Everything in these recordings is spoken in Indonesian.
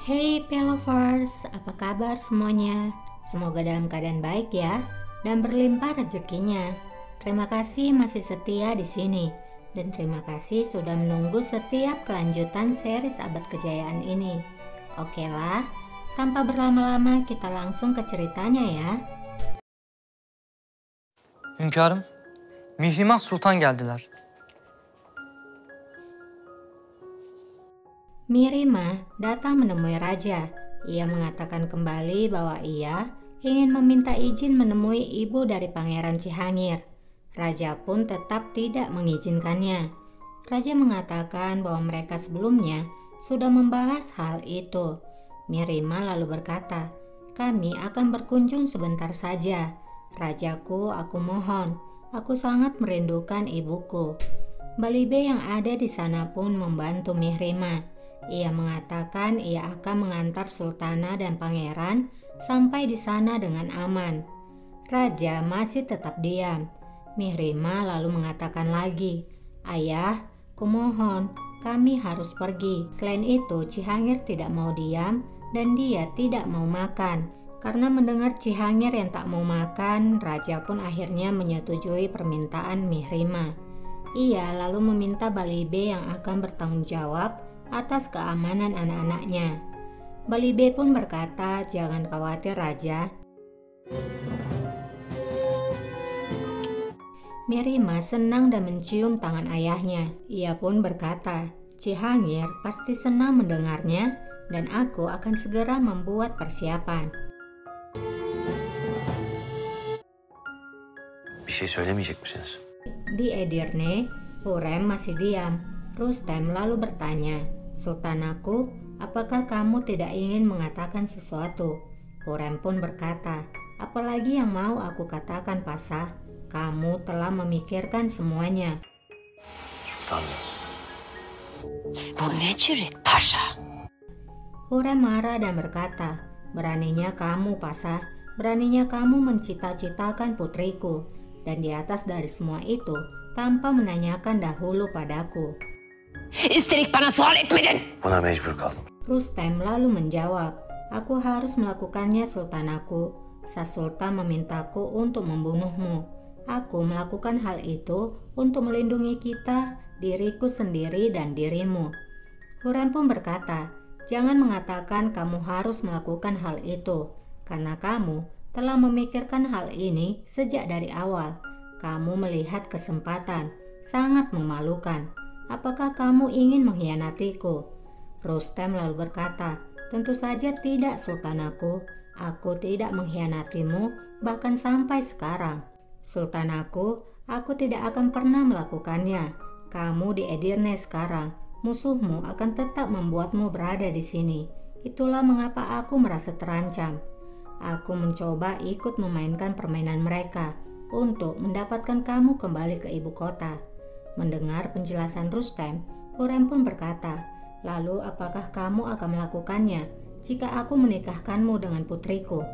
Hey Pelovers, apa kabar semuanya? Semoga dalam keadaan baik ya, dan berlimpah rezekinya. Terima kasih masih setia di sini, dan terima kasih sudah menunggu setiap kelanjutan series Abad Kejayaan ini. Oke lah, tanpa berlama-lama kita langsung ke ceritanya ya. Hünkârım, Mihrimah Sultan geldiler. Mihrimah datang menemui raja. Ia mengatakan kembali bahwa ia ingin meminta izin menemui ibu dari Pangeran Cihangir. Raja pun tetap tidak mengizinkannya. Raja mengatakan bahwa mereka sebelumnya sudah membahas hal itu. Mihrimah lalu berkata, "Kami akan berkunjung sebentar saja. Rajaku, aku mohon, aku sangat merindukan ibuku." Balibe yang ada di sana pun membantu Mihrimah. Ia mengatakan ia akan mengantar sultana dan pangeran sampai di sana dengan aman. Raja masih tetap diam. Mihrimah lalu mengatakan lagi, "Ayah, kumohon, kami harus pergi." Selain itu, Cihangir tidak mau diam dan dia tidak mau makan. Karena mendengar Cihangir yang tak mau makan, raja pun akhirnya menyetujui permintaan Mihrimah. Ia lalu meminta Balibe yang akan bertanggung jawab atas keamanan anak-anaknya. Balibe pun berkata, "Jangan khawatir Raja." Mihrimah senang dan mencium tangan ayahnya. Ia pun berkata, "Cihangir pasti senang mendengarnya dan aku akan segera membuat persiapan." Bir şey söylemeyecek misiniz? Di Edirne, Hurrem masih diam. Rustem lalu bertanya, "Sultanaku, apakah kamu tidak ingin mengatakan sesuatu?" Hurrem pun berkata, "Apalagi yang mau aku katakan, Pasah? Kamu telah memikirkan semuanya." Sultanım. Bu ne cüret paşa? Hurrem marah dan berkata, "Beraninya kamu, Pasah, beraninya kamu mencita-citakan putriku, dan di atas dari semua itu, tanpa menanyakan dahulu padaku." Üstelik bana sual etmedin. Buna mecbur kaldım. Rustem lalu menjawab, "Aku harus melakukannya, Sultanaku. Sang Sultan memintaku untuk membunuhmu. Aku melakukan hal itu untuk melindungi kita, diriku sendiri dan dirimu." Hurrem pun berkata, "Jangan mengatakan kamu harus melakukan hal itu, karena kamu telah memikirkan hal ini sejak dari awal. Kamu melihat kesempatan, sangat memalukan. Apakah kamu ingin mengkhianatiku?" Rustem lalu berkata, "Tentu saja tidak, Sultanaku. Aku tidak mengkhianatimu bahkan sampai sekarang. Sultanaku, aku tidak akan pernah melakukannya. Kamu di Edirne sekarang. Musuhmu akan tetap membuatmu berada di sini. Itulah mengapa aku merasa terancam. Aku mencoba ikut memainkan permainan mereka untuk mendapatkan kamu kembali ke ibu kota." Mendengar penjelasan Rustem, Hurrem pun berkata, "Lalu apakah kamu akan melakukannya jika aku menikahkanmu dengan putriku?"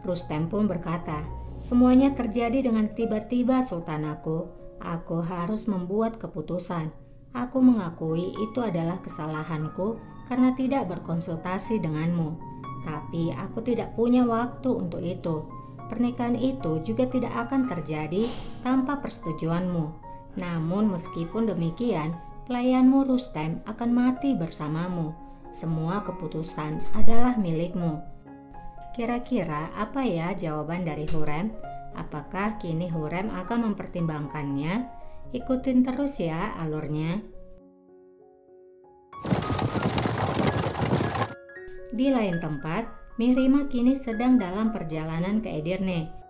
Rustem pun berkata, "Semuanya terjadi dengan tiba-tiba, Sultanaku. Aku harus membuat keputusan. Aku mengakui itu adalah kesalahanku karena tidak berkonsultasi denganmu. Tapi aku tidak punya waktu untuk itu. Pernikahan itu juga tidak akan terjadi tanpa persetujuanmu. Namun meskipun demikian, pelayanmu Rustem akan mati bersamamu. Semua keputusan adalah milikmu." Kira-kira apa ya jawaban dari Hurrem? Apakah kini Hurrem akan mempertimbangkannya? Ikutin terus ya alurnya. Di lain tempat, Mihrimah kini sedang dalam perjalanan ke Edirne.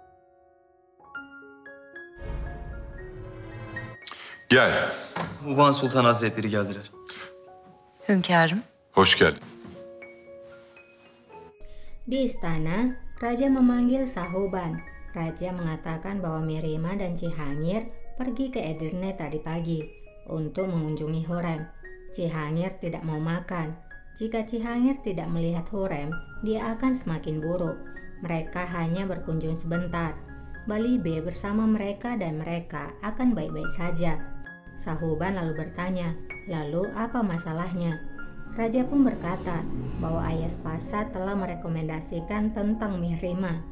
Gel. Uban Sultan Hazretleri geldiler. Hünkârım. Hoş geldin. Di istana, Raja memanggil Sahuban. Raja mengatakan bahwa Mihrimah dan Cihangir pergi ke Edirne tadi pagi untuk mengunjungi Hurrem. Cihangir tidak mau makan. Jika Cihangir tidak melihat Hurrem, dia akan semakin buruk. Mereka hanya berkunjung sebentar. Balibe bersama mereka dan mereka akan baik-baik saja. Sahuban lalu bertanya, "Lalu apa masalahnya?" Raja pun berkata bahwa Ayaspasa telah merekomendasikan tentang Mihrima.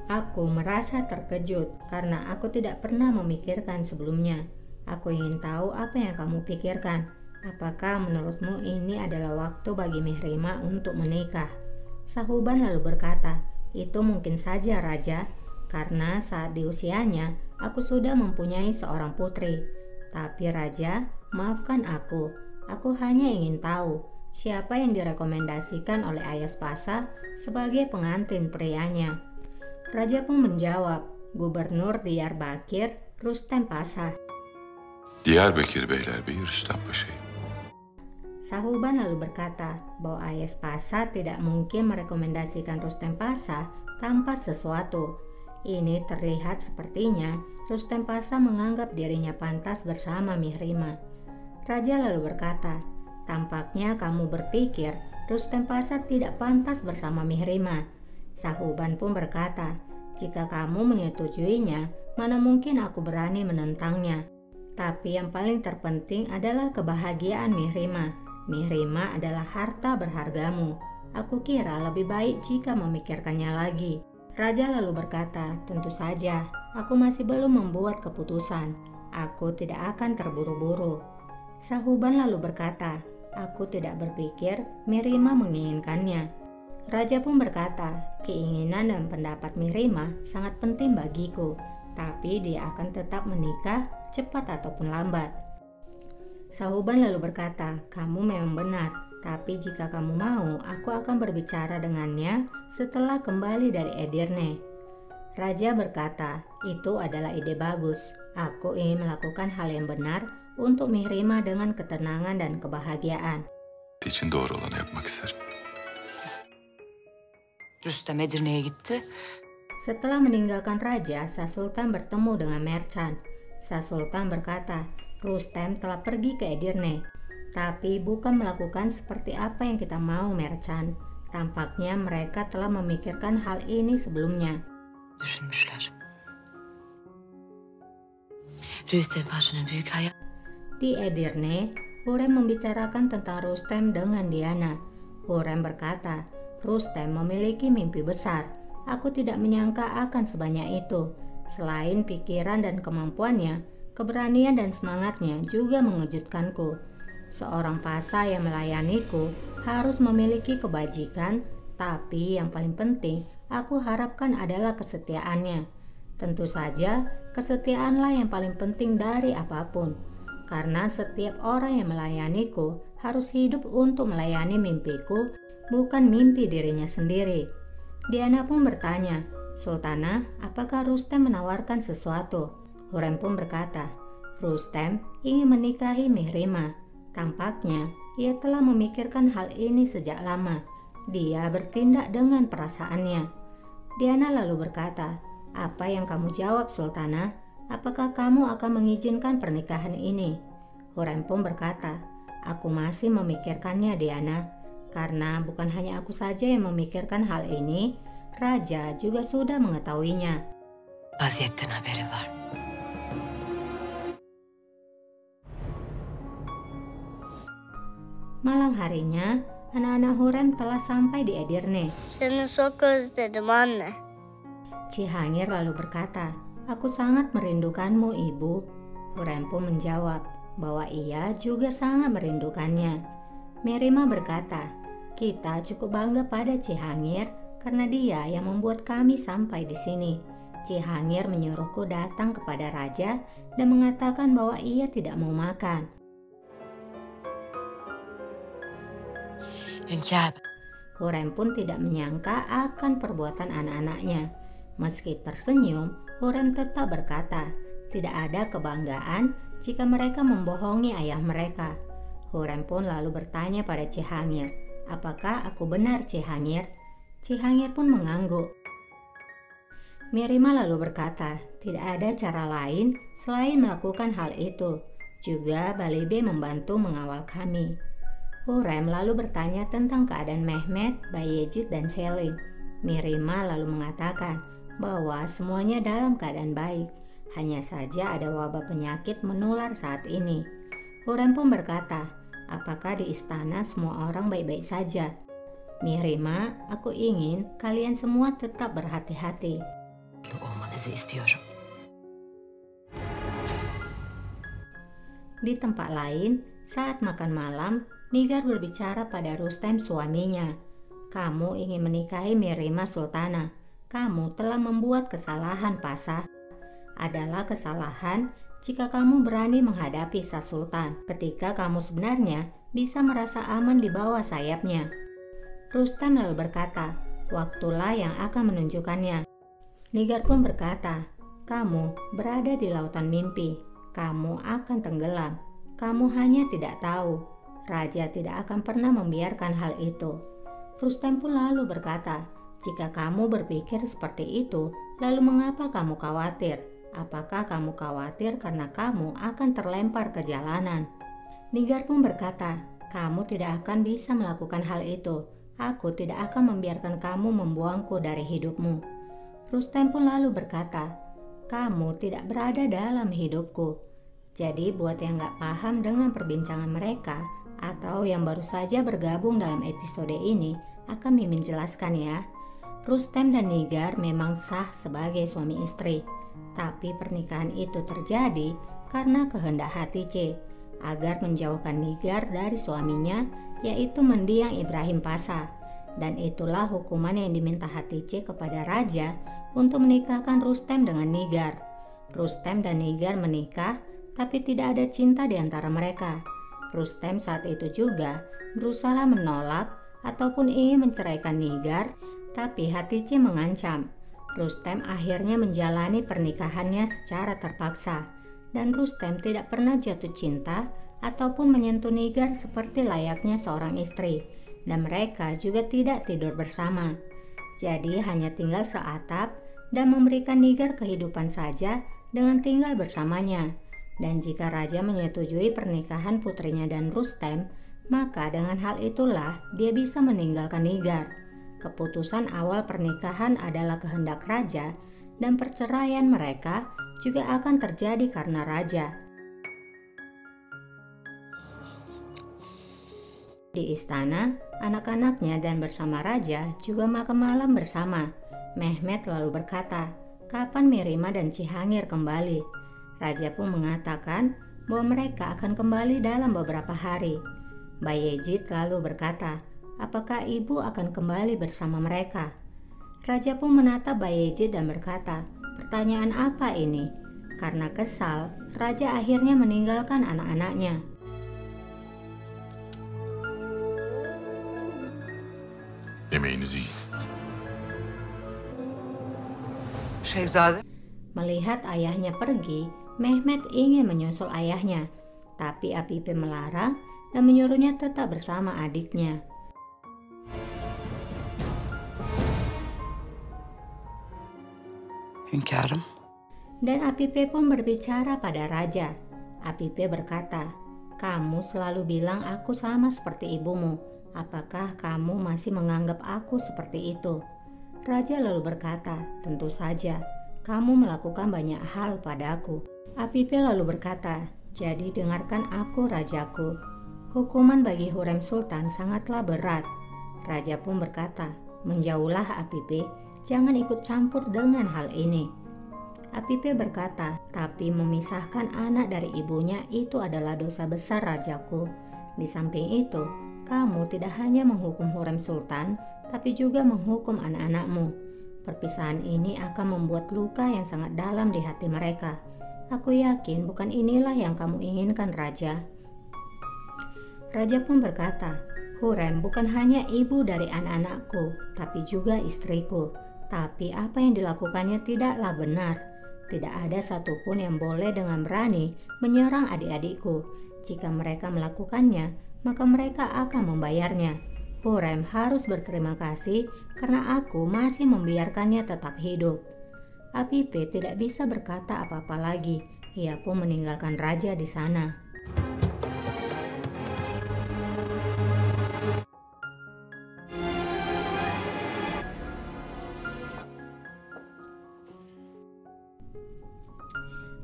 Aku merasa terkejut karena aku tidak pernah memikirkan sebelumnya. Aku ingin tahu apa yang kamu pikirkan. Apakah menurutmu ini adalah waktu bagi Mihrima untuk menikah? Sahuban lalu berkata, itu mungkin saja Raja, karena saat di usianya aku sudah mempunyai seorang putri. Tapi Raja, maafkan aku hanya ingin tahu siapa yang direkomendasikan oleh Ayaspasa sebagai pengantin prianya. Raja pun menjawab, Gubernur Diyarbakir Rustem Pasha. Diyarbakir Beylerbeyi Rüstem Paşa'yı. Sahuban lalu berkata bahwa Ayaspasa tidak mungkin merekomendasikan Rustem Pasha tanpa sesuatu. Ini terlihat sepertinya Rustem Pasha menganggap dirinya pantas bersama Mihrima. Raja lalu berkata, tampaknya kamu berpikir Rustem Pasha tidak pantas bersama Mihrima. Sahuban pun berkata, jika kamu menyetujuinya, mana mungkin aku berani menentangnya. Tapi yang paling terpenting adalah kebahagiaan Mihrima. Mihrima adalah harta berhargamu. Aku kira lebih baik jika memikirkannya lagi. Raja lalu berkata, tentu saja, aku masih belum membuat keputusan. Aku tidak akan terburu-buru. Sahuban lalu berkata, aku tidak berpikir Mihrima menginginkannya. Raja pun berkata, keinginan dan pendapat Mihrima sangat penting bagiku, tapi dia akan tetap menikah cepat ataupun lambat. Sahuban lalu berkata, kamu memang benar, tapi jika kamu mau, aku akan berbicara dengannya setelah kembali dari Edirne. Raja berkata, itu adalah ide bagus. Aku ingin melakukan hal yang benar untuk Mihrima dengan ketenangan dan kebahagiaan. İçin doğru olanı yapmak isterim. Rüstem Edirne'ye gitti. Setelah meninggalkan raja, Shah Sultan bertemu dengan Merchant. Shah Sultan berkata, Rustem telah pergi ke Edirne, tapi bukan melakukan seperti apa yang kita mau, Merchant. Tampaknya mereka telah memikirkan hal ini sebelumnya. Düşünmüşler. Rüstem Paşa'nın büyük hayal. Di Edirne, Hurrem membicarakan tentang Rustem dengan Diana. Hurrem berkata, Rustem memiliki mimpi besar. Aku tidak menyangka akan sebanyak itu. Selain pikiran dan kemampuannya, keberanian dan semangatnya juga mengejutkanku. Seorang Pasha yang melayaniku harus memiliki kebajikan, tapi yang paling penting aku harapkan adalah kesetiaannya. Tentu saja, kesetiaanlah yang paling penting dari apapun. Karena setiap orang yang melayaniku harus hidup untuk melayani mimpiku, bukan mimpi dirinya sendiri. Diana pun bertanya, Sultanah, apakah Rustem menawarkan sesuatu? Hurrem pun berkata, Rustem ingin menikahi Mihrima. Tampaknya ia telah memikirkan hal ini sejak lama. Dia bertindak dengan perasaannya. Diana lalu berkata, apa yang kamu jawab, Sultanah? Apakah kamu akan mengizinkan pernikahan ini? Hurrem pun berkata, aku masih memikirkannya, Diana. Karena bukan hanya aku saja yang memikirkan hal ini, Raja juga sudah mengetahuinya. Vaziyetten haberi var. Malam harinya, anak-anak Hurrem telah sampai di Edirne. Seni çok özledim anne. Cihangir lalu berkata, aku sangat merindukanmu, Ibu. Hurrem pun menjawab bahwa ia juga sangat merindukannya. Mihrima berkata, kita cukup bangga pada Cihangir karena dia yang membuat kami sampai di sini. Cihangir menyuruhku datang kepada raja dan mengatakan bahwa ia tidak mau makan. Hünkâr. Hurrem pun tidak menyangka akan perbuatan anak-anaknya. Meski tersenyum, Hurrem tetap berkata, tidak ada kebanggaan jika mereka membohongi ayah mereka. Hurrem pun lalu bertanya pada Cihangir, apakah aku benar, Cihangir? Cihangir pun mengangguk. Mihrima lalu berkata, tidak ada cara lain selain melakukan hal itu. Juga Balebe membantu mengawal kami. Hurrem lalu bertanya tentang keadaan Mehmet, Bayezid, dan Selim. Mihrima lalu mengatakan bahwa semuanya dalam keadaan baik. Hanya saja ada wabah penyakit menular saat ini. Hurrem pun berkata, apakah di istana semua orang baik-baik saja? Mihrima, aku ingin kalian semua tetap berhati-hati. Olmanızı istiyorum. Di tempat lain, saat makan malam, Nigar berbicara pada Rustem suaminya. Kamu ingin menikahi Mihrima Sultana. Kamu telah membuat kesalahan, Pasah. Adalah kesalahan jika kamu berani menghadapi Sang Sultan ketika kamu sebenarnya bisa merasa aman di bawah sayapnya. Rustem lalu berkata, waktulah yang akan menunjukkannya. Nigar pun berkata, kamu berada di lautan mimpi. Kamu akan tenggelam. Kamu hanya tidak tahu. Raja tidak akan pernah membiarkan hal itu. Rustem pun lalu berkata, jika kamu berpikir seperti itu, lalu mengapa kamu khawatir? Apakah kamu khawatir karena kamu akan terlempar ke jalanan? Nigar pun berkata, kamu tidak akan bisa melakukan hal itu. Aku tidak akan membiarkan kamu membuangku dari hidupmu. Rustem pun lalu berkata, kamu tidak berada dalam hidupku. Jadi buat yang gak paham dengan perbincangan mereka atau yang baru saja bergabung dalam episode ini, akan Mimin jelaskan ya. Rustem dan Nigar memang sah sebagai suami istri, tapi pernikahan itu terjadi karena kehendak hati C agar menjauhkan Nigar dari suaminya, yaitu mendiang Ibrahim Pasha. Dan itulah hukuman yang diminta Hatice kepada raja untuk menikahkan Rustem dengan Nigar. Rustem dan Nigar menikah, tapi tidak ada cinta di antara mereka. Rustem saat itu juga berusaha menolak ataupun ingin menceraikan Nigar, tapi Hatice mengancam. Rustem akhirnya menjalani pernikahannya secara terpaksa, dan Rustem tidak pernah jatuh cinta ataupun menyentuh Nigar seperti layaknya seorang istri. Dan mereka juga tidak tidur bersama. Jadi hanya tinggal seatap dan memberikan Nigar kehidupan saja dengan tinggal bersamanya. Dan jika raja menyetujui pernikahan putrinya dan Rustem, maka dengan hal itulah dia bisa meninggalkan Nigar. Keputusan awal pernikahan adalah kehendak raja, dan perceraian mereka juga akan terjadi karena raja. Di istana, anak-anaknya dan bersama raja juga makan malam bersama. Mehmet lalu berkata, kapan Mihrima dan Cihangir kembali? Raja pun mengatakan bahwa mereka akan kembali dalam beberapa hari. Bayezid lalu berkata, apakah ibu akan kembali bersama mereka? Raja pun menatap Bayezid dan berkata, pertanyaan apa ini? Karena kesal, raja akhirnya meninggalkan anak-anaknya. Yemeğinizi yiyin. Şehzade, Melihat ayahnya pergi, Mehmet ingin menyusul ayahnya, tapi Apipe melarang dan menyuruhnya tetap bersama adiknya. hünkârım. Dan Apipe pun berbicara pada raja. Apipe berkata, kamu selalu bilang aku sama seperti ibumu. Apakah kamu masih menganggap aku seperti itu? Raja lalu berkata, tentu saja, kamu melakukan banyak hal padaku. Apipe lalu berkata, jadi dengarkan aku rajaku. Hukuman bagi Hurrem Sultan sangatlah berat. Raja pun berkata, menjauhlah Apipe, jangan ikut campur dengan hal ini. Apipe berkata, tapi memisahkan anak dari ibunya itu adalah dosa besar rajaku. Di samping itu, kamu tidak hanya menghukum Hurrem Sultan, tapi juga menghukum anak-anakmu. Perpisahan ini akan membuat luka yang sangat dalam di hati mereka. Aku yakin bukan inilah yang kamu inginkan, Raja. Raja pun berkata, Hurrem bukan hanya ibu dari anak-anakku, tapi juga istriku. Tapi apa yang dilakukannya tidaklah benar. Tidak ada satupun yang boleh dengan berani menyerang adik-adikku. Jika mereka melakukannya, maka mereka akan membayarnya. Hurrem harus berterima kasih karena aku masih membiarkannya tetap hidup. Apipe tidak bisa berkata apa-apa lagi. Ia pun meninggalkan raja di sana.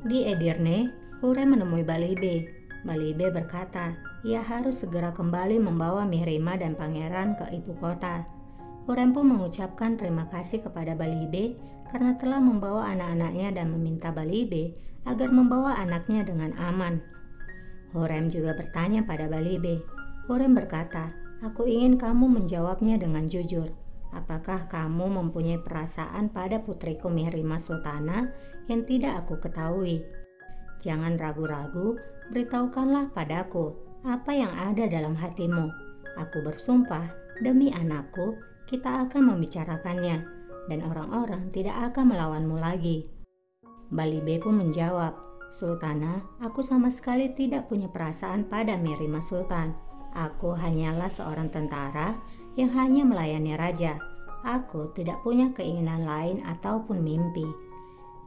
Di Edirne, Hurrem menemui Balibe. Balibe berkata, ia harus segera kembali membawa Mihrima dan pangeran ke ibu kota. Hurem pun mengucapkan terima kasih kepada Balibe karena telah membawa anak-anaknya dan meminta Balibe agar membawa anaknya dengan aman. Hurem juga bertanya pada Balibe. Hurem berkata, aku ingin kamu menjawabnya dengan jujur. Apakah kamu mempunyai perasaan pada putriku Mihrima Sultana yang tidak aku ketahui? Jangan ragu-ragu, beritahukanlah padaku apa yang ada dalam hatimu. Aku bersumpah, demi anakku, kita akan membicarakannya, dan orang-orang tidak akan melawanmu lagi. Balibe pun menjawab, Sultana, aku sama sekali tidak punya perasaan pada Mihrima Sultan. Aku hanyalah seorang tentara yang hanya melayani raja. Aku tidak punya keinginan lain ataupun mimpi.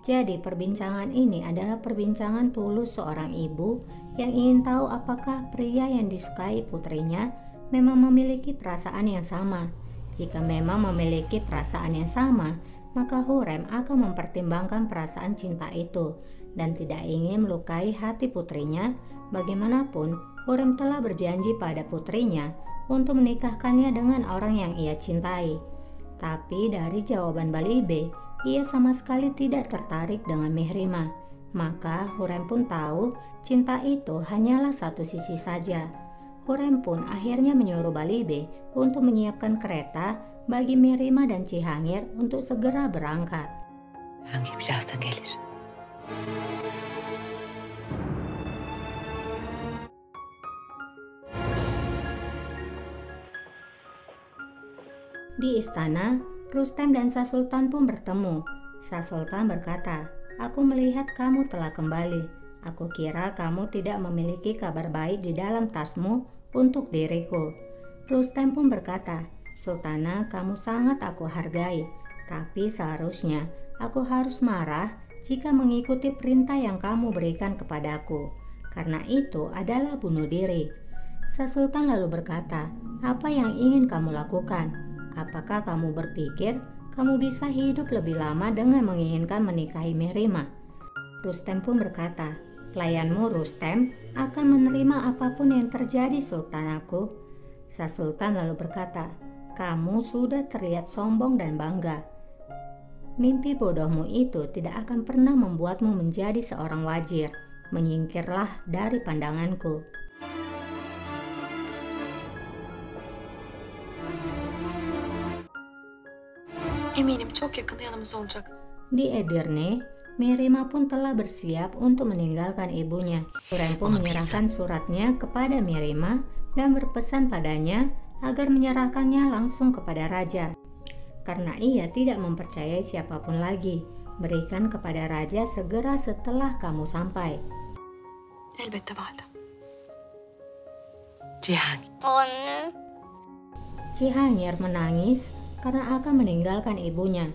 Jadi perbincangan ini adalah perbincangan tulus seorang ibu yang ingin tahu apakah pria yang disukai putrinya memang memiliki perasaan yang sama. Jika memang memiliki perasaan yang sama, maka Hurem akan mempertimbangkan perasaan cinta itu dan tidak ingin melukai hati putrinya. Bagaimanapun, Hurem telah berjanji pada putrinya untuk menikahkannya dengan orang yang ia cintai. Tapi dari jawaban Balibe, ia sama sekali tidak tertarik dengan Mihrima. Maka Hurem pun tahu cinta itu hanyalah satu sisi saja. Hurem pun akhirnya menyuruh Balibe untuk menyiapkan kereta bagi Mihrima dan Cihangir untuk segera berangkat. Hangi birazdan gelir. Di istana, Rustem dan Sa Sultan pun bertemu. Sa Sultan berkata, aku melihat kamu telah kembali. Aku kira kamu tidak memiliki kabar baik di dalam tasmu untuk diriku. Rustem pun berkata, Sultana, kamu sangat aku hargai. Tapi seharusnya aku harus marah jika mengikuti perintah yang kamu berikan kepadaku. Karena itu adalah bunuh diri. Sa Sultan lalu berkata, apa yang ingin kamu lakukan? Apakah kamu berpikir kamu bisa hidup lebih lama dengan menginginkan menikahi Mihrima? Rustem pun berkata, pelayanmu Rustem akan menerima apapun yang terjadi sultanaku. Sa Sultan lalu berkata, kamu sudah terlihat sombong dan bangga. Mimpi bodohmu itu tidak akan pernah membuatmu menjadi seorang wazir. Menyingkirlah dari pandanganku. Eminim çok yakında yanımızda olacaksın. Di Edirne, Mihrima pun telah bersiap untuk meninggalkan ibunya. Hurem pun menyerahkan suratnya kepada Mihrima dan berpesan padanya agar menyerahkannya langsung kepada raja. Karena ia tidak mempercayai siapapun lagi, berikan kepada raja segera setelah kamu sampai. Elbette validem. Cihangir. Anne. Cihangir menangis karena akan meninggalkan ibunya.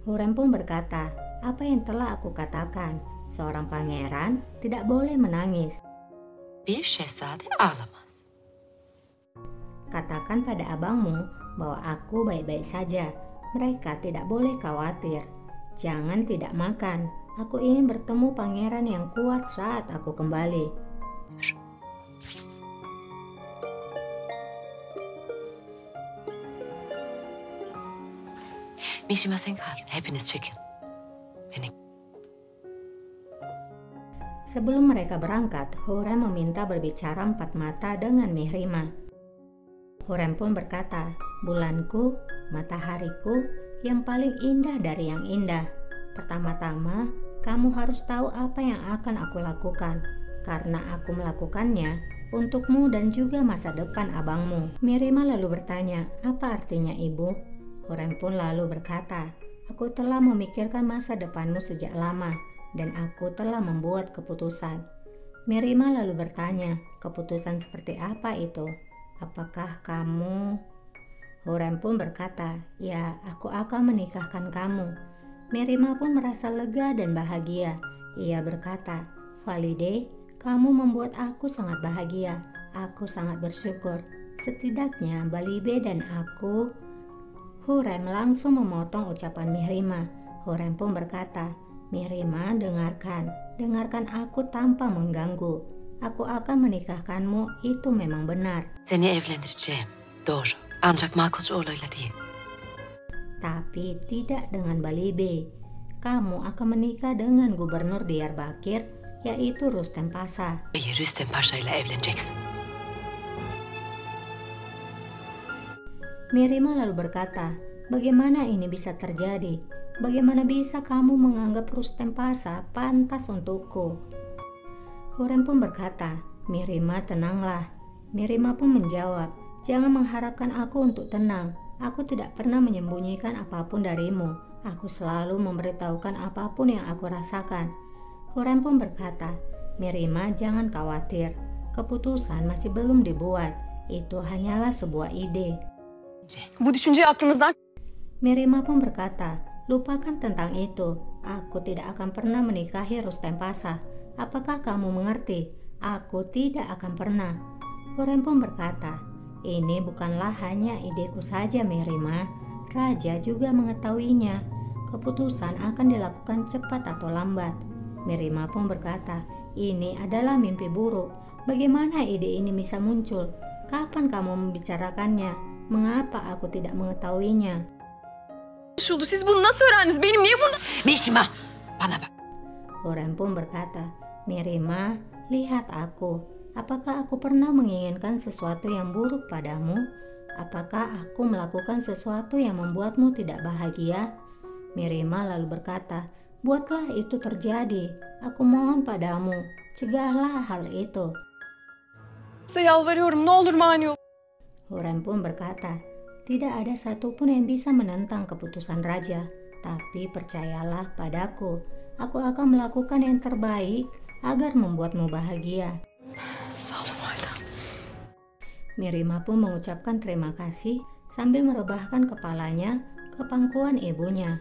Hurem pun berkata, apa yang telah aku katakan, seorang pangeran tidak boleh menangis. Bir şehzade ağlamaz. Katakan pada abangmu bahwa aku baik-baik saja. Mereka tidak boleh khawatir. Jangan tidak makan. Aku ingin bertemu pangeran yang kuat saat aku kembali. Mihrimah sen kalkın. Hepiniz çekin. Beni. Sebelum mereka berangkat, Hurem meminta berbicara empat mata dengan Mihrima. Hurem pun berkata, bulanku, matahariku, yang paling indah dari yang indah. Pertama-tama, kamu harus tahu apa yang akan aku lakukan, karena aku melakukannya untukmu dan juga masa depan abangmu. Mihrima lalu bertanya, apa artinya ibu? Hurem pun lalu berkata, aku telah memikirkan masa depanmu sejak lama, dan aku telah membuat keputusan. Mihrima lalu bertanya, keputusan seperti apa itu? Apakah kamu? Hurem pun berkata, ya, aku akan menikahkan kamu. Mihrima pun merasa lega dan bahagia. Ia berkata, Valide, kamu membuat aku sangat bahagia. Aku sangat bersyukur. Setidaknya Balibe dan aku. Hurem langsung memotong ucapan Mihrima. Hurem pun berkata, Mihrima, dengarkan aku tanpa mengganggu. Aku akan menikahkanmu, itu memang benar. Seni evlendireceğim. Doğru. Ancak Malkoçoğlu'yla değil. Tapi tidak dengan Bali B. Kamu akan menikah dengan gubernur Diyarbakir, yaitu Rustem Pasha. Rüstem Paşa ile evleneceksin. Mirima lalu berkata, bagaimana ini bisa terjadi? Bagaimana bisa kamu menganggap Rustem Pasha pantas untukku? Hurrem pun berkata, Mirima tenanglah. Mirima pun menjawab, jangan mengharapkan aku untuk tenang. Aku tidak pernah menyembunyikan apapun darimu. Aku selalu memberitahukan apapun yang aku rasakan. Hurrem pun berkata, Mirima jangan khawatir. Keputusan masih belum dibuat. Itu hanyalah sebuah ide. Bu düşünceyi aklınızdan... Mirima pun berkata, lupakan tentang itu. Aku tidak akan pernah menikahi Rustem Pasha. Apakah kamu mengerti? Aku tidak akan pernah. Hurrem pun berkata, ini bukanlah hanya ideku saja, Mirima. Raja juga mengetahuinya. Keputusan akan dilakukan cepat atau lambat. Mirima pun berkata, ini adalah mimpi buruk. Bagaimana ide ini bisa muncul? Kapan kamu membicarakannya? Mengapa aku tidak mengetahuinya? Siz bunu nasıl öğrendiniz? Benim niye bunu... Mihrimah, bana bak. Hurrem pun berkata, Mirima, lihat aku. Apakah aku pernah menginginkan sesuatu yang buruk padamu? Apakah aku melakukan sesuatu yang membuatmu tidak bahagia? Mirima lalu berkata, buatlah itu terjadi. Aku mohon padamu, cegahlah hal itu. Size yalvarıyorum, ne olur mani ol. Hurrem pun berkata, tidak ada satupun yang bisa menentang keputusan raja. Tapi percayalah padaku, aku akan melakukan yang terbaik agar membuatmu bahagia. Sağ olun validem. Mirima pun mengucapkan terima kasih sambil merebahkan kepalanya ke pangkuan ibunya.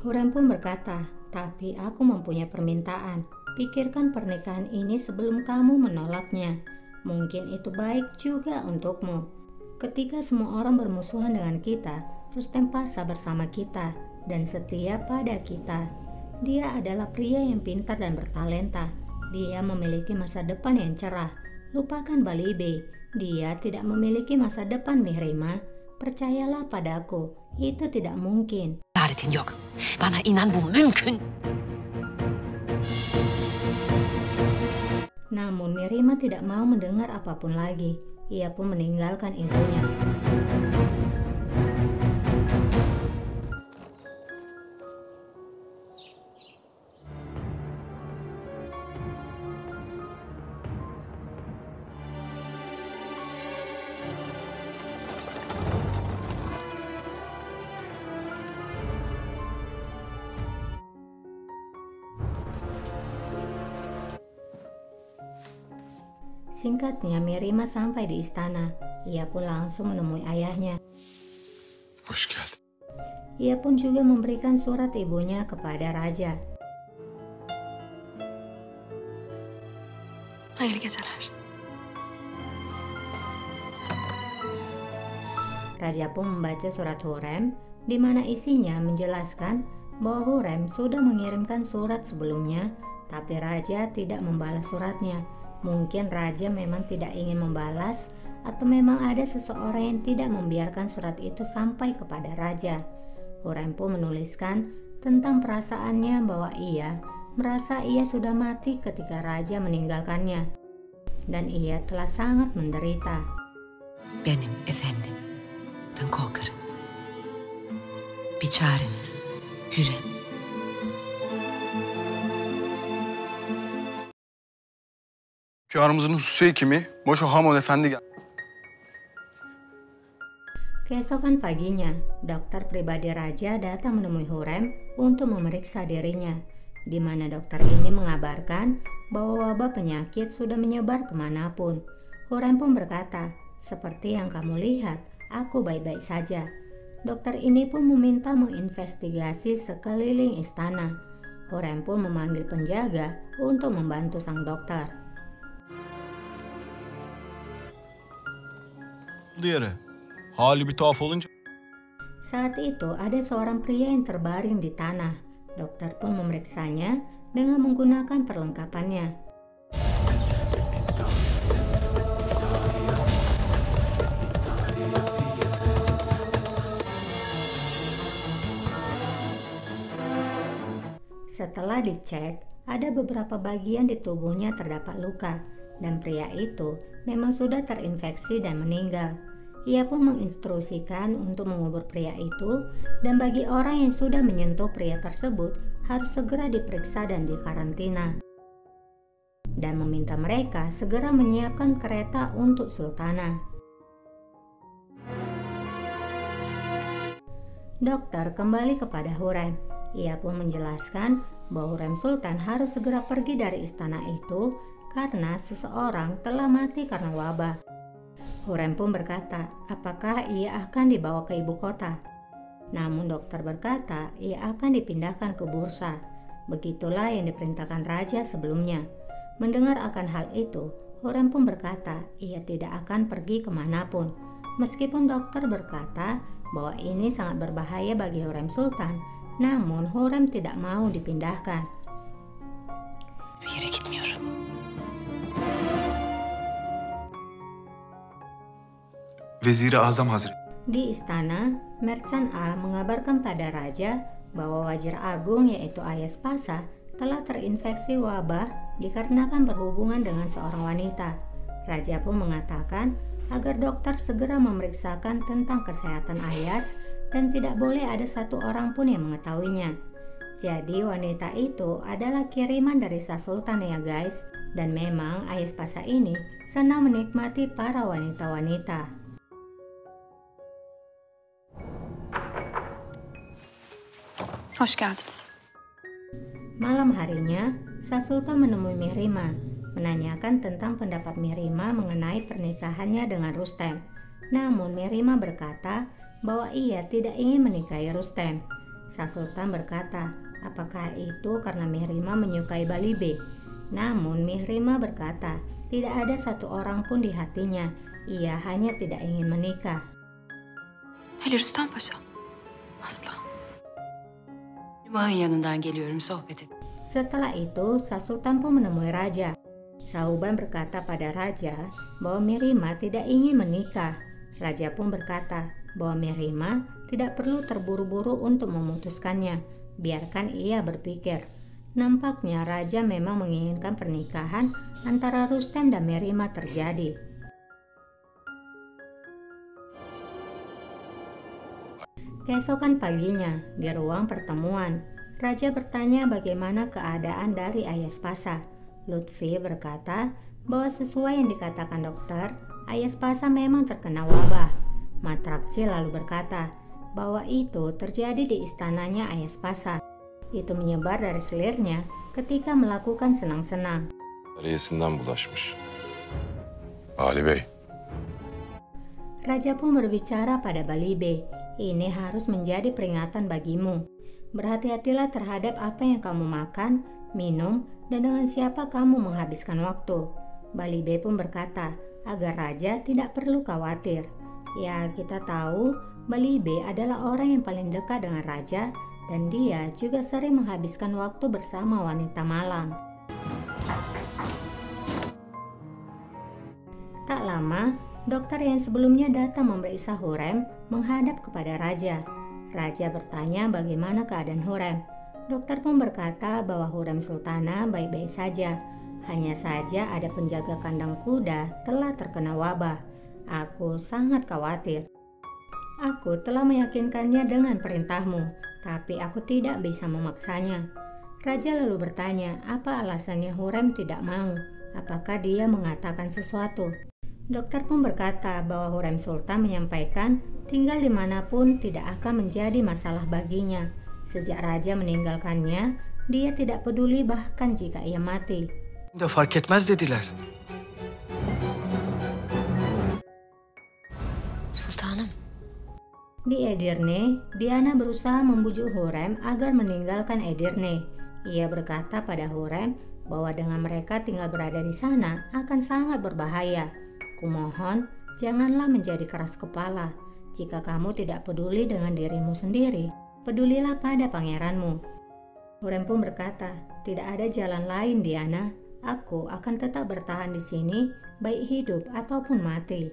Hurrem pun berkata, tapi aku mempunyai permintaan. Pikirkan pernikahan ini sebelum kamu menolaknya. Mungkin itu baik juga untukmu. Ketika semua orang bermusuhan dengan kita, Rustem Pasha bersama kita dan setia pada kita. Dia adalah pria yang pintar dan bertalenta. Dia memiliki masa depan yang cerah. Lupakan Bali B. Dia tidak memiliki masa depan, Mirima. Percayalah padaku, itu tidak mungkin. Cesaretin yok. Bana inan, bu mümkün. Namun Mirima tidak mau mendengar apapun lagi. Ia pun meninggalkan ibunya. Singkatnya, Mirima sampai di istana. Ia pun langsung menemui ayahnya. Hoş geldin. Ia pun juga memberikan surat ibunya kepada raja. Hayırlı geceler. Raja pun membaca surat Hurrem, di mana isinya menjelaskan bahwa Hurrem sudah mengirimkan surat sebelumnya, tapi raja tidak membalas suratnya. Mungkin raja memang tidak ingin membalas, atau memang ada seseorang yang tidak membiarkan surat itu sampai kepada raja. Hurrem pun menuliskan tentang perasaannya bahwa ia merasa ia sudah mati ketika raja meninggalkannya, dan ia telah sangat menderita. Benim efendim, den korkarım. Bir çareniz, Hürrem. Hünkârımızın hususi hekimi Moşo Hamon Efendi geldi. Keesokan paginya, dokter pribadi raja datang menemui Hurrem untuk memeriksa dirinya, di mana dokter ini mengabarkan bahwa wabah penyakit sudah menyebar kemanapun. Hurrem pun berkata, seperti yang kamu lihat, aku baik-baik saja. Dokter ini pun meminta menginvestigasi sekeliling istana. Hurrem pun memanggil penjaga untuk membantu sang dokter. Yere. Hali bir tuhaf olunca... Saat itu ada seorang pria yang terbaring di tanah. Dokter pun memeriksanya dengan menggunakan perlengkapannya. Setelah dicek, ada beberapa bagian di tubuhnya terdapat luka, dan pria itu memang sudah terinfeksi dan meninggal. Ia pun menginstruksikan untuk mengubur pria itu, dan bagi orang yang sudah menyentuh pria tersebut harus segera diperiksa dan dikarantina. Dan meminta mereka segera menyiapkan kereta untuk Sultana. Dokter kembali kepada Hurrem. Ia pun menjelaskan bahwa Hurrem Sultan harus segera pergi dari istana itu karena seseorang telah mati karena wabah. Hurrem pun berkata, apakah ia akan dibawa ke ibu kota? Namun dokter berkata, ia akan dipindahkan ke Bursa. Begitulah yang diperintahkan raja sebelumnya. Mendengar akan hal itu, Hurrem pun berkata, ia tidak akan pergi kemanapun. Meskipun dokter berkata bahwa ini sangat berbahaya bagi Hurrem Sultan, namun Hurrem tidak mau dipindahkan. Bir yere gitmiyorum. Vezir-i Azam Hazretleri. Di istana, Merchant A mengabarkan pada raja bahwa Wazir Agung yaitu Ayaspasa telah terinfeksi wabah dikarenakan berhubungan dengan seorang wanita. Raja pun mengatakan agar dokter segera memeriksakan tentang kesehatan Ayas dan tidak boleh ada satu orang pun yang mengetahuinya. Jadi wanita itu adalah kiriman dari Shah Sultan ya guys. Dan memang Ayaspasa ini senang menikmati para wanita-wanita. Hoş geldiniz. Malam harinya, Shah Sultan menemui Mihrima, menanyakan tentang pendapat Mihrima mengenai pernikahannya dengan Rustem. Namun Mihrima berkata bahwa ia tidak ingin menikahi Rustem. Shah Sultan berkata, apakah itu karena Mihrima menyukai Balibe? Namun Mihrima berkata, tidak ada satu orang pun di hatinya, ia hanya tidak ingin menikah. Hele Rüstem Paşa. Asla. Nübah'ın yanından geliyorum, sohbet et. Setelah itu, Shah Sultan pun menemui raja. Sauban berkata pada raja bahwa Mihrima tidak ingin menikah. Raja pun berkata bahwa Mihrima tidak perlu terburu-buru untuk memutuskannya, biarkan ia berpikir. Nampaknya raja memang menginginkan pernikahan antara Rustem dan Mihrima terjadi. Keesokan paginya, di ruang pertemuan, raja bertanya bagaimana keadaan dari Ayaspasa. Lutfi berkata bahwa sesuai yang dikatakan dokter, Ayaspasa memang terkena wabah. Matrakci lalu berkata bahwa itu terjadi di istananya Ayaspasa. Itu menyebar dari selirnya ketika melakukan senang-senang. Arayesinden bulaşmış. Ali Bey. Raja pun berbicara pada Balibe, ini harus menjadi peringatan bagimu. Berhati-hatilah terhadap apa yang kamu makan, minum, dan dengan siapa kamu menghabiskan waktu. Balibe pun berkata agar raja tidak perlu khawatir. Ya, kita tahu Balibe adalah orang yang paling dekat dengan raja dan dia juga sering menghabiskan waktu bersama wanita malam. Tak lama, dokter yang sebelumnya datang memeriksa Hurrem menghadap kepada raja. Raja bertanya bagaimana keadaan Hurrem. Dokter pun berkata bahwa Hurrem Sultana baik-baik saja. Hanya saja ada penjaga kandang kuda telah terkena wabah. Aku sangat khawatir. Aku telah meyakinkannya dengan perintahmu, tapi aku tidak bisa memaksanya. Raja lalu bertanya apa alasannya Hurrem tidak mau. Apakah dia mengatakan sesuatu? Dokter pun berkata bahwa Hurrem Sultan menyampaikan tinggal dimanapun tidak akan menjadi masalah baginya. Sejak raja meninggalkannya, dia tidak peduli bahkan jika ia mati. De fark etmez dediler. Sultanım. Di Edirne, Diana berusaha membujuk Hurrem agar meninggalkan Edirne. Ia berkata pada Hurrem bahwa dengan mereka tinggal berada di sana akan sangat berbahaya. Kumohon, janganlah menjadi keras kepala. Jika kamu tidak peduli dengan dirimu sendiri, pedulilah pada pangeranmu. Hurrem pun berkata, tidak ada jalan lain Diana. Aku akan tetap bertahan di sini, baik hidup ataupun mati.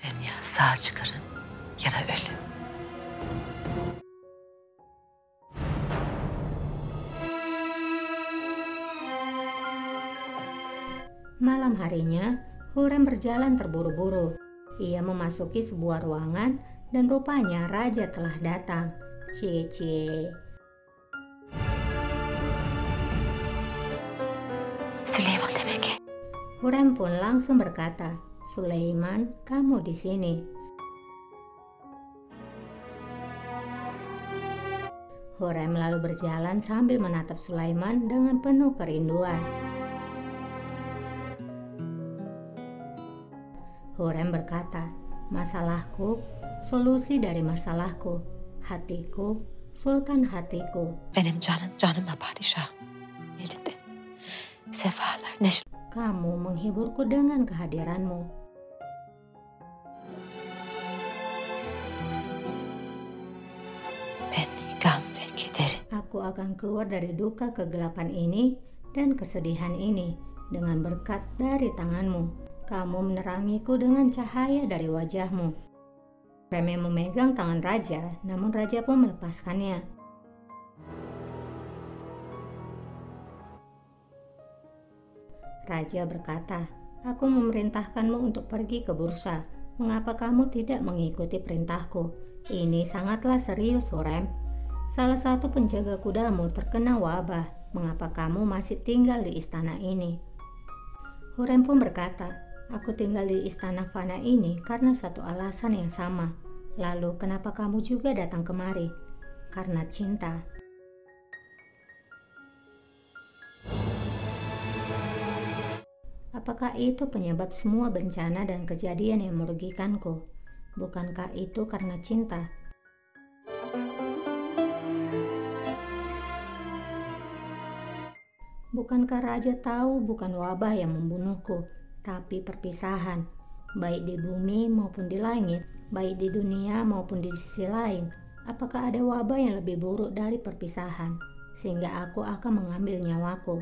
Ben ya sağ çıkarım ya da ölüm. Malam harinya, Hurrem berjalan terburu-buru. Ia memasuki sebuah ruangan dan rupanya raja telah datang. Cie-cie. Süleyman demek ki. Hurrem pun langsung berkata, "Sulaiman, kamu di sini." Hurrem lalu berjalan sambil menatap Sulaiman dengan penuh kerinduan. Hurrem berkata, "Masalahku, solusi dari masalahku. Hatiku, sultan hatiku. Benim canıma padişahım. Elinde sefalar neşe. Kamu menghiburku dengan kehadiranmu. Ben gam ve kederi. Aku akan keluar dari duka kegelapan ini dan kesedihan ini dengan berkat dari tanganmu. Kamu menerangiku dengan cahaya dari wajahmu." Hurrem memegang tangan raja, namun raja pun melepaskannya. Raja berkata, "Aku memerintahkanmu untuk pergi ke bursa. Mengapa kamu tidak mengikuti perintahku? Ini sangatlah serius, Hurrem. Salah satu penjaga kudamu terkena wabah. Mengapa kamu masih tinggal di istana ini?" Hurrem pun berkata, "Aku tinggal di istana fana ini karena satu alasan yang sama. Lalu kenapa kamu juga datang kemari?" "Karena cinta." "Apakah itu penyebab semua bencana dan kejadian yang merugikanku? Bukankah itu karena cinta?" "Bukankah raja tahu bukan wabah yang membunuhku, tapi perpisahan, baik di bumi maupun di langit, baik di dunia maupun di sisi lain? Apakah ada wabah yang lebih buruk dari perpisahan, sehingga aku akan mengambil nyawaku?"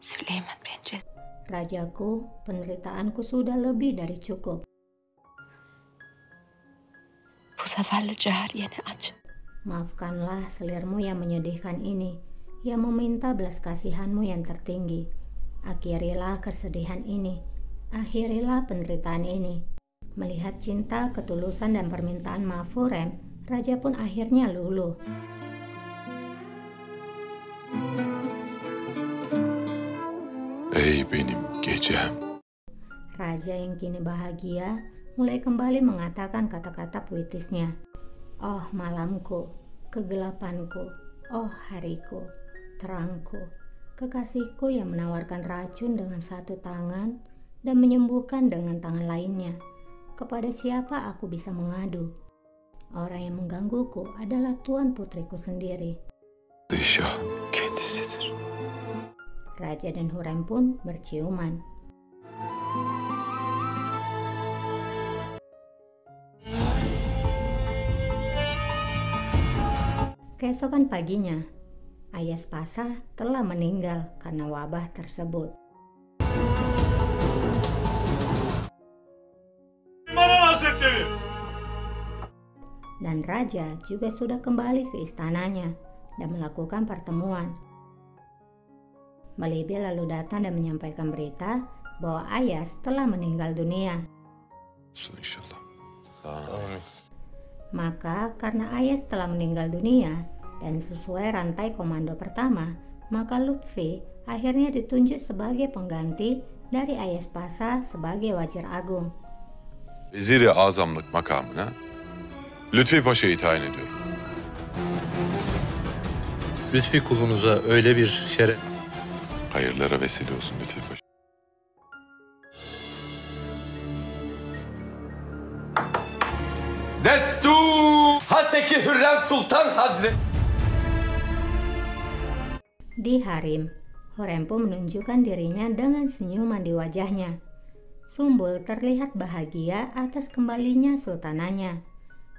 Süleyman Prenses. "Rajaku, penderitaanku sudah lebih dari cukup. Bu zavallı cariyene aç. Maafkanlah selirmu yang menyedihkan ini, yang meminta belas kasihanmu yang tertinggi. Akhirilah kesedihan ini, akhirilah penderitaan ini." Melihat cinta, ketulusan, dan permintaan maaf Hurrem, raja pun akhirnya luluh. Ey benim gecem. Raja yang kini bahagia mulai kembali mengatakan kata-kata puitisnya. "Oh malamku, kegelapanku, oh hariku, terangku, kekasihku yang menawarkan racun dengan satu tangan dan menyembuhkan dengan tangan lainnya. Kepada siapa aku bisa mengadu? Orang yang menggangguku adalah tuan putriku sendiri." Padişahın kendisidir. Raja dan Hurrem pun berciuman. Keesokan paginya, Ayaspasa telah meninggal karena wabah tersebut. Dan raja juga sudah kembali ke istananya dan melakukan pertemuan. Malibi lalu datang dan menyampaikan berita bahwa Ayas telah meninggal dunia. İnşallah. Maka karena Ayas telah meninggal dunia dan sesuai rantai komando pertama, maka Lutfi akhirnya ditunjuk sebagai pengganti dari Ayaspasa sebagai Wazir Agung. Vezir-i Azamlık makamına Lütfi Paşa'yı tayin ediyorum. Lütfi kulunuza öyle bir şeref... Hayırlara vesile olsun Lütfi Paşa. Destur Haseki Hürrem Sultan Hazret. Di Harim, Hurrem pun menunjukkan dirinya dengan senyuman di wajahnya. Sumbul terlihat bahagia atas kembalinya sultananya.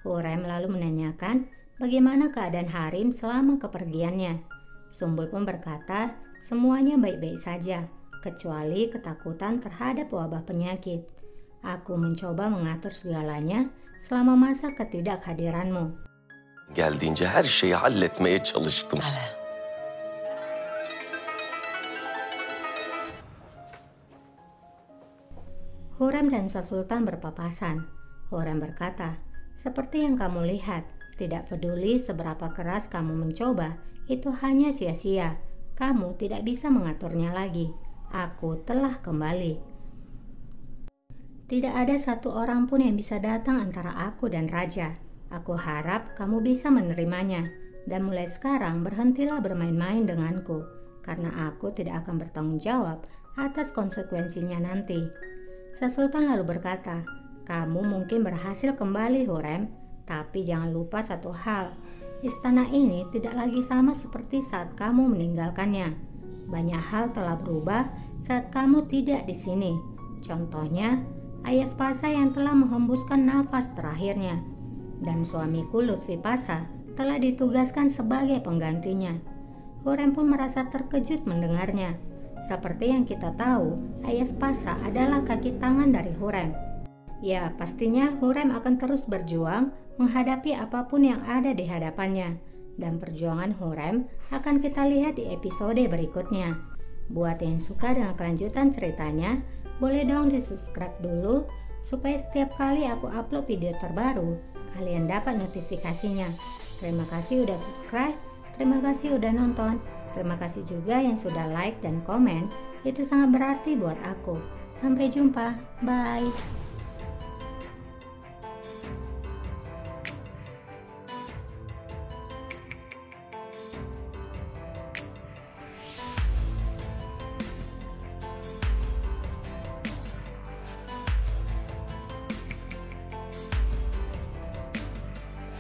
Hurrem lalu menanyakan bagaimana keadaan Harim selama kepergiannya. Sumbul pun berkata semuanya baik-baik saja, kecuali ketakutan terhadap wabah penyakit. Aku mencoba mengatur segalanya selama masa ketidakhadiranmu. Geldiğince her şeyi halletmeye çalıştım. Hurrem dan Sasultan berpapasan. Hurrem berkata, "Seperti yang kamu lihat, tidak peduli seberapa keras kamu mencoba, itu hanya sia-sia. Kamu tidak bisa mengaturnya lagi. Aku telah kembali. Tidak ada satu orang pun yang bisa datang antara aku dan raja. Aku harap kamu bisa menerimanya. Dan mulai sekarang berhentilah bermain-main denganku, karena aku tidak akan bertanggung jawab atas konsekuensinya nanti." Sasultan lalu berkata, "Kamu mungkin berhasil kembali, Hurrem, tapi jangan lupa satu hal. Istana ini tidak lagi sama seperti saat kamu meninggalkannya. Banyak hal telah berubah saat kamu tidak di sini. Contohnya, Ayaspasa yang telah menghembuskan nafas terakhirnya, dan suamiku Lutfi Pasa telah ditugaskan sebagai penggantinya." Hurrem pun merasa terkejut mendengarnya. Seperti yang kita tahu, Ayaspasa adalah kaki tangan dari Hurrem. Ya, pastinya Hurrem akan terus berjuang menghadapi apapun yang ada di hadapannya. Dan perjuangan Hurrem akan kita lihat di episode berikutnya. Buat yang suka dengan kelanjutan ceritanya, boleh dong di-subscribe dulu supaya setiap kali aku upload video terbaru, kalian dapat notifikasinya. Terima kasih udah subscribe, terima kasih udah nonton. Terima kasih juga yang sudah like dan komen, itu sangat berarti buat aku. Sampai jumpa, bye.